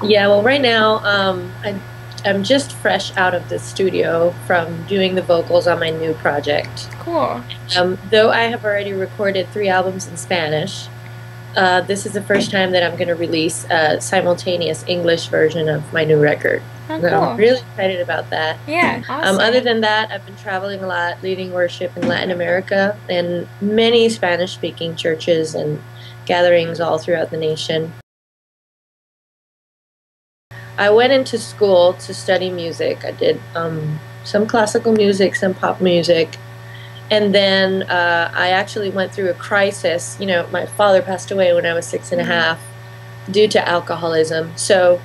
Yeah, well, right now, I'm just fresh out of the studio from doing the vocals on my new project. Cool. Though I have already recorded 3 albums in Spanish, this is the first time that I'm going to release a simultaneous English version of my new record. Oh, So cool. I'm really excited about that. Yeah, awesome. Other than that, I've been traveling a lot, leading worship in Latin America and many Spanish-speaking churches and gatherings all throughout the nation. I went into school to study music. I did some classical music, some pop music, and then I actually went through a crisis. You know, my father passed away when I was 6.5 due to alcoholism. So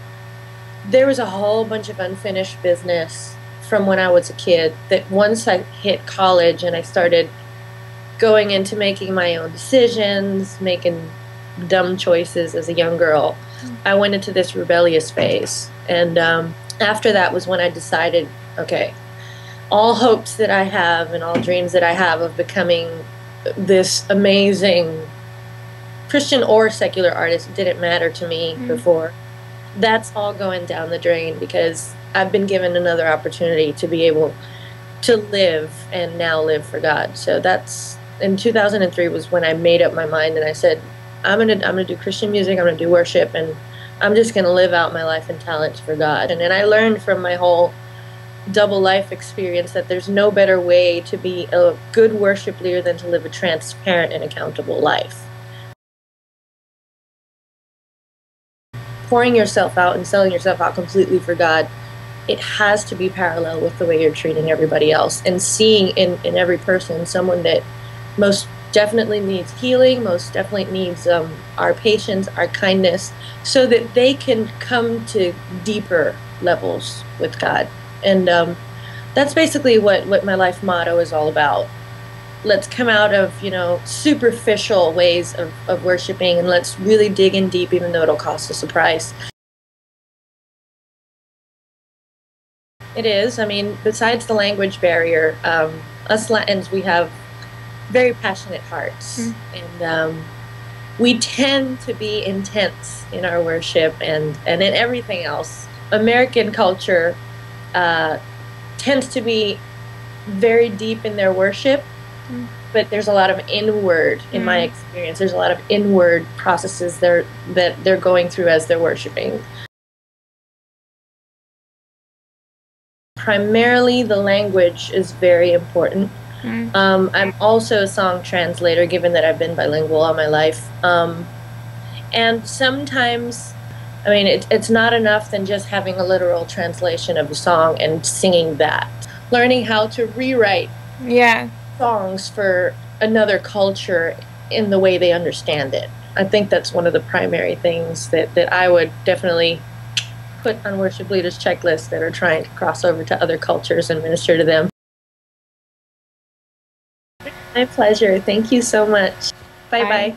there was a whole bunch of unfinished business from when I was a kid that once I hit college and I started going into making my own decisions, making dumb choices as a young girl, I went into this rebellious phase. And after that was when I decided, okay, all hopes that I have and all dreams that I have of becoming this amazing Christian or secular artist didn't matter to me before. That's all going down the drain because I've been given another opportunity to be able to live and now live for God. So that's, in 2003 was when I made up my mind and I said, I'm gonna do Christian music, I'm gonna do worship, and I'm just gonna live out my life and talents for God. And I learned from my whole double life experience that there's no better way to be a good worship leader than to live a transparent and accountable life. Pouring yourself out and selling yourself out completely for God, it has to be parallel with the way you're treating everybody else and seeing in every person someone that most definitely needs healing, most definitely needs our patience, our kindness, so that they can come to deeper levels with God. And that's basically what my life motto is all about. Let's come out of, you know, superficial ways of worshiping, and let's really dig in deep, even though it'll cost us a price. It is. I mean, besides the language barrier, us Latins, we have very passionate hearts, and we tend to be intense in our worship and in everything else. American culture tends to be very deep in their worship, but there's a lot of inward, in my experience, there's a lot of inward processes that they're going through as they're worshiping. Primarily, the language is very important. I'm also a song translator, given that I've been bilingual all my life. And sometimes, I mean, it's not enough than just having a literal translation of a song and singing that. Learning how to rewrite songs for another culture in the way they understand it. I think that's one of the primary things that I would definitely put on worship leaders' checklists that are trying to cross over to other cultures and minister to them. My pleasure. Thank you so much. Bye-bye.